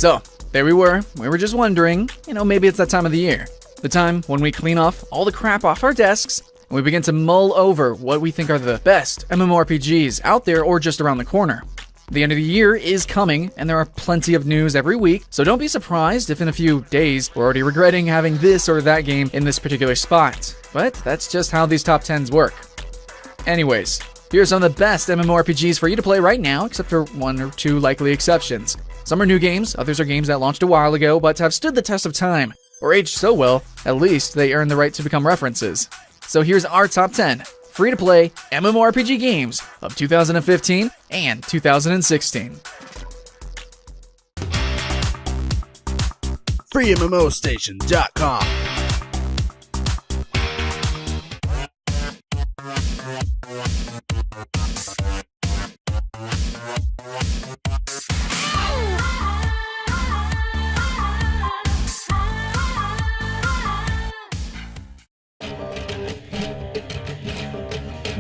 So, there we were just wondering, maybe it's that time of the year. The time when we clean off all the crap off our desks, and we begin to mull over what we think are the best MMORPGs out there or just around the corner. The end of the year is coming, and there are plenty of news every week, so don't be surprised if in a few days we're already regretting having this or that game in this particular spot. But that's just how these top 10s work. Anyways, here are some of the best MMORPGs for you to play right now, except for one or two likely exceptions. Some are new games, others are games that launched a while ago but have stood the test of time, or aged so well, at least they earn the right to become references. So here's our top 10 free-to-play MMORPG games of 2015 and 2016. FreeMMOstation.com.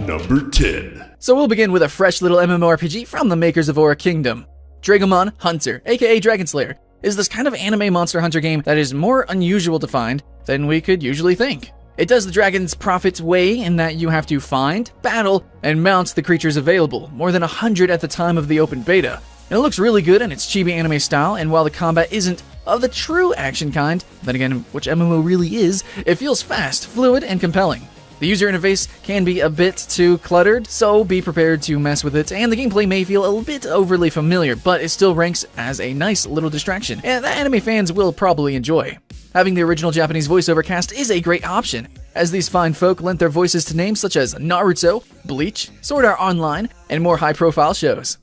Number 10. So we'll begin with a fresh little MMORPG from the makers of Aura Kingdom. Dragomon Hunter, aka Dragon Slayer, is this kind of anime monster hunter game that is more unusual to find than we could usually think. It does the Dragon's Prophet way in that you have to find, battle, and mount the creatures available, more than 100 at the time of the open beta. And it looks really good in its chibi anime style, and while the combat isn't of the true action kind, then again, which MMO really is, it feels fast, fluid, and compelling. The user interface can be a bit too cluttered, so be prepared to mess with it, and the gameplay may feel a bit overly familiar, but it still ranks as a nice little distraction, and that anime fans will probably enjoy. Having the original Japanese voiceover cast is a great option, as these fine folk lent their voices to names such as Naruto, Bleach, Sword Art Online, and more high-profile shows.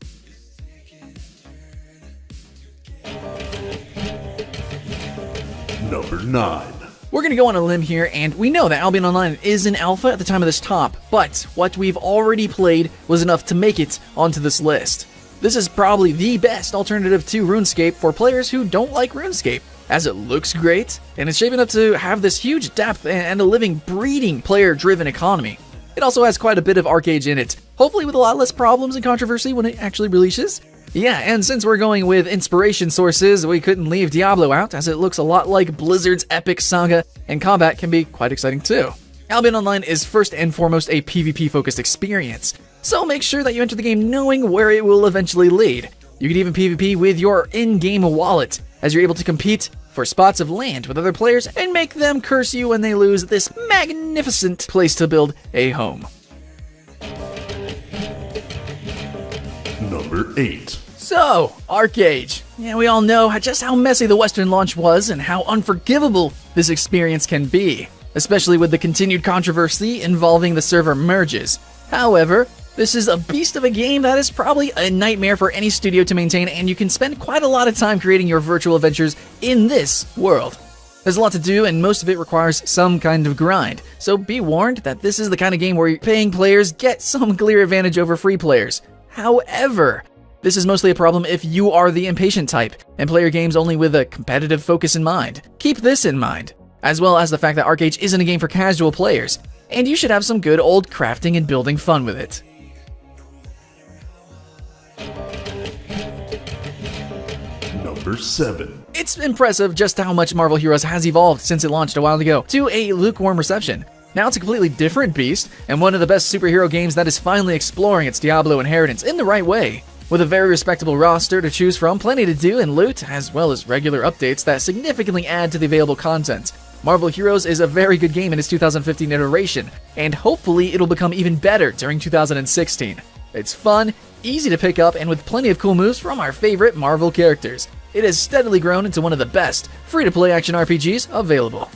Number 9. We're going to go on a limb here, and we know that Albion Online is in alpha at the time of this top, but what we've already played was enough to make it onto this list. This is probably the best alternative to RuneScape for players who don't like RuneScape, as it looks great, and it's shaping up to have this huge depth and a living, breeding, player-driven economy. It also has quite a bit of ArcheAge in it, hopefully with a lot less problems and controversy when it actually releases. Yeah, and since we're going with inspiration sources, we couldn't leave Diablo out, as it looks a lot like Blizzard's epic saga, and combat can be quite exciting too. Albion Online is first and foremost a PvP-focused experience, so make sure that you enter the game knowing where it will eventually lead. You can even PvP with your in-game wallet, as you're able to compete for spots of land with other players and make them curse you when they lose this magnificent place to build a home. Number 8. So, ArcheAge. Yeah, we all know just how messy the Western launch was and how unforgivable this experience can be, especially with the continued controversy involving the server merges. However, this is a beast of a game that is probably a nightmare for any studio to maintain, and you can spend quite a lot of time creating your virtual adventures in this world. There's a lot to do, and most of it requires some kind of grind, so be warned that this is the kind of game where paying players get some clear advantage over free players. However, this is mostly a problem if you are the impatient type and play your games only with a competitive focus in mind. Keep this in mind, as well as the fact that ArcheAge isn't a game for casual players, and you should have some good old crafting and building fun with it. Number 7. It's impressive just how much Marvel Heroes has evolved since it launched a while ago to a lukewarm reception. Now it's a completely different beast, and one of the best superhero games that is finally exploring its Diablo inheritance in the right way. With a very respectable roster to choose from, plenty to do and loot, as well as regular updates that significantly add to the available content. Marvel Heroes is a very good game in its 2015 iteration, and hopefully it'll become even better during 2016. It's fun, easy to pick up, and with plenty of cool moves from our favorite Marvel characters. It has steadily grown into one of the best free-to-play action RPGs available.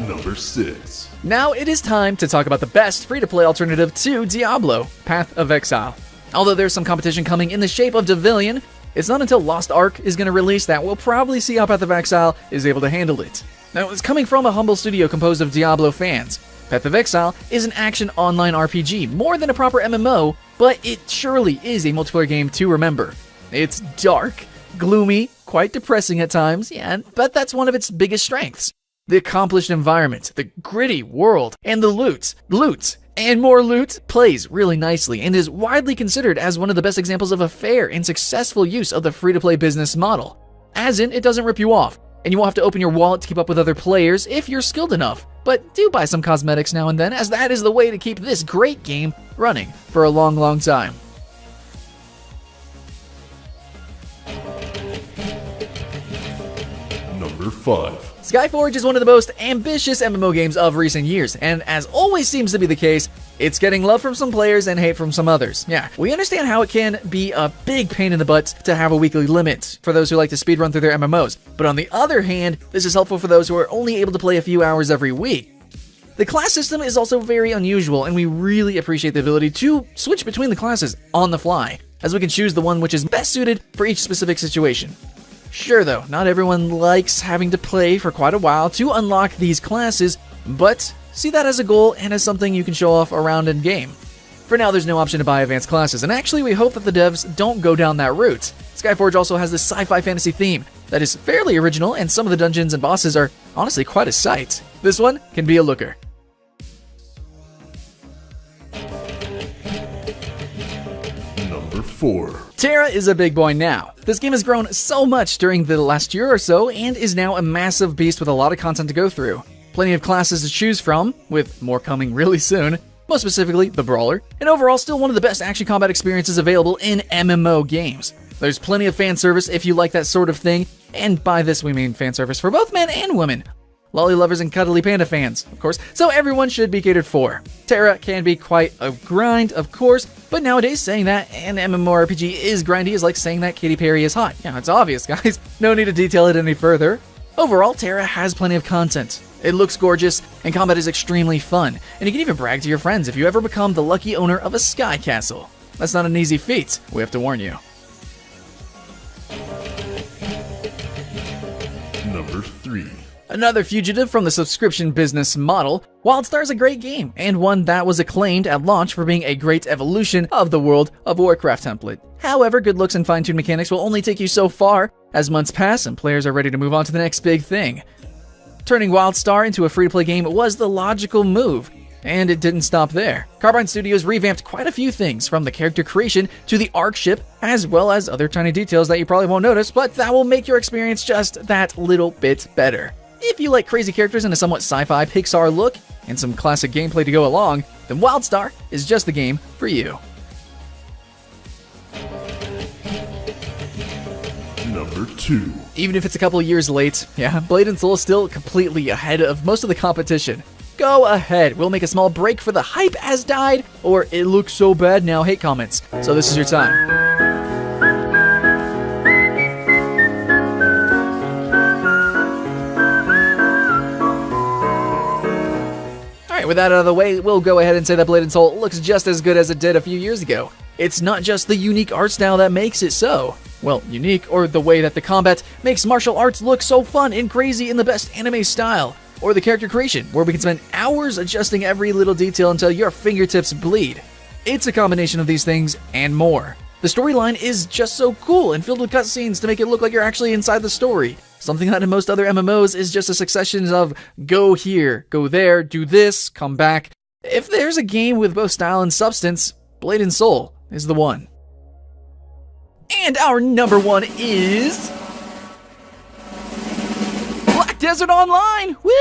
Number 6. Now it is time to talk about the best free-to-play alternative to Diablo, Path of Exile. Although there's some competition coming in the shape of Devilion, it's not until Lost Ark is going to release that we'll probably see how Path of Exile is able to handle it. Now, it's coming from a humble studio composed of Diablo fans. Path of Exile is an action online RPG, more than a proper MMO, but it surely is a multiplayer game to remember. It's dark, gloomy, quite depressing at times, yeah, but that's one of its biggest strengths. The accomplished environment, the gritty world, and the loot. Loot And more loot plays really nicely and is widely considered as one of the best examples of a fair and successful use of the free-to-play business model. As in, it doesn't rip you off, and you won't have to open your wallet to keep up with other players if you're skilled enough. But do buy some cosmetics now and then, as that is the way to keep this great game running for a long, long time. Number 5. Skyforge is one of the most ambitious MMO games of recent years, and as always seems to be the case, it's getting love from some players and hate from some others. Yeah, we understand how it can be a big pain in the butt to have a weekly limit for those who like to speedrun through their MMOs, but on the other hand, this is helpful for those who are only able to play a few hours every week. The class system is also very unusual, and we really appreciate the ability to switch between the classes on the fly, as we can choose the one which is best suited for each specific situation. Sure though, not everyone likes having to play for quite a while to unlock these classes, but see that as a goal and as something you can show off around in game. For now, there's no option to buy advanced classes, and actually we hope that the devs don't go down that route. Skyforge also has this sci-fi fantasy theme that is fairly original, and some of the dungeons and bosses are honestly quite a sight. This one can be a looker. Number 4. Terra is a big boy now. This game has grown so much during the last year or so and is now a massive beast with a lot of content to go through. Plenty of classes to choose from, with more coming really soon, most specifically the Brawler, and overall still one of the best action combat experiences available in MMO games. There's plenty of fan service if you like that sort of thing, and by this we mean fan service for both men and women. Lolly lovers and cuddly panda fans, of course, so everyone should be catered for. Terra can be quite a grind, of course, but nowadays saying that an MMORPG is grindy is like saying that Katy Perry is hot. Yeah, it's obvious, guys. No need to detail it any further. Overall, Terra has plenty of content. It looks gorgeous, and combat is extremely fun, and you can even brag to your friends if you ever become the lucky owner of a sky castle. That's not an easy feat, we have to warn you. Number 3. Another fugitive from the subscription business model, WildStar is a great game, and one that was acclaimed at launch for being a great evolution of the World of Warcraft template. However, good looks and fine-tuned mechanics will only take you so far as months pass and players are ready to move on to the next big thing. Turning WildStar into a free-to-play game was the logical move, and it didn't stop there. Carbine Studios revamped quite a few things, from the character creation to the arc ship, as well as other tiny details that you probably won't notice, but that will make your experience just that little bit better. If you like crazy characters and a somewhat sci-fi Pixar look, and some classic gameplay to go along, then WildStar is just the game for you. Number 2. Even if it's a couple years late, yeah, Blade & Soul is still completely ahead of most of the competition. Go ahead, we'll make a small break for the hype has died, or it looks so bad now hate comments. So this is your time. With that out of the way, we'll go ahead and say that Blade & Soul looks just as good as it did a few years ago. It's not just the unique art style that makes it so. Well, unique, or the way that the combat makes martial arts look so fun and crazy in the best anime style. Or the character creation, where we can spend hours adjusting every little detail until your fingertips bleed. It's a combination of these things and more. The storyline is just so cool and filled with cutscenes to make it look like you're actually inside the story. Something that in most other MMOs is just a succession of go here, go there, do this, come back. If there's a game with both style and substance, Blade & Soul is the one. And our number 1 is Black Desert Online. Woo!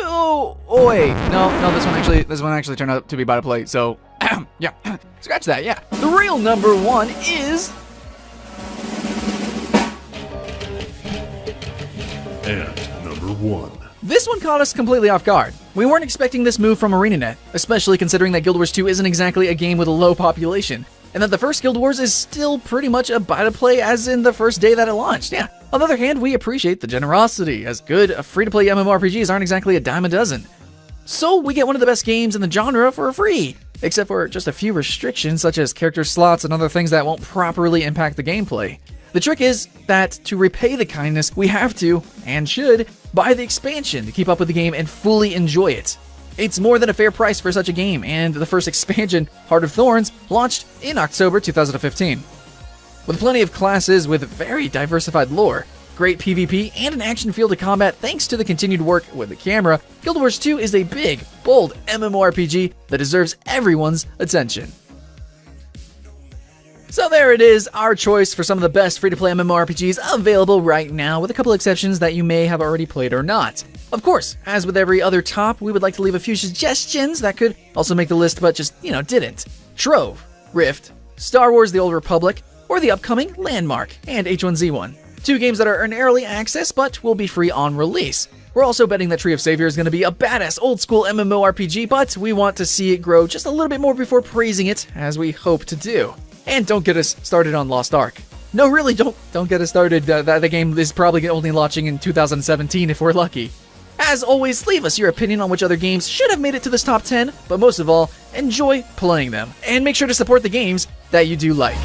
Oh wait, no, this one actually turned out to be by to play. So, yeah, scratch that. Yeah, the real number 1 is. And number 1. This one caught us completely off guard. We weren't expecting this move from ArenaNet, especially considering that Guild Wars 2 isn't exactly a game with a low population, and that the first Guild Wars is still pretty much a buy-to-play as in the first day that it launched. Yeah. On the other hand, we appreciate the generosity, as good free-to-play MMORPGs aren't exactly a dime a dozen. So we get one of the best games in the genre for free, except for just a few restrictions such as character slots and other things that won't properly impact the gameplay. The trick is that to repay the kindness, we have to, and should, buy the expansion to keep up with the game and fully enjoy it. It's more than a fair price for such a game, and the first expansion, Heart of Thorns, launched in October 2015. With plenty of classes with very diversified lore, great PvP, and an action feel to combat thanks to the continued work with the camera, Guild Wars 2 is a big, bold MMORPG that deserves everyone's attention. So there it is, our choice for some of the best free-to-play MMORPGs available right now, with a couple exceptions that you may have already played or not. Of course, as with every other top, we would like to leave a few suggestions that could also make the list but just, didn't. Trove, Rift, Star Wars The Old Republic, or the upcoming Landmark and H1Z1. 2 games that are in early access but will be free on release. We're also betting that Tree of Savior is going to be a badass old-school MMORPG, but we want to see it grow just a little bit more before praising it, as we hope to do. And don't get us started on Lost Ark. No, really, don't get us started. The game is probably only launching in 2017 if we're lucky. As always, leave us your opinion on which other games should have made it to this top 10, but most of all, enjoy playing them. And make sure to support the games that you do like.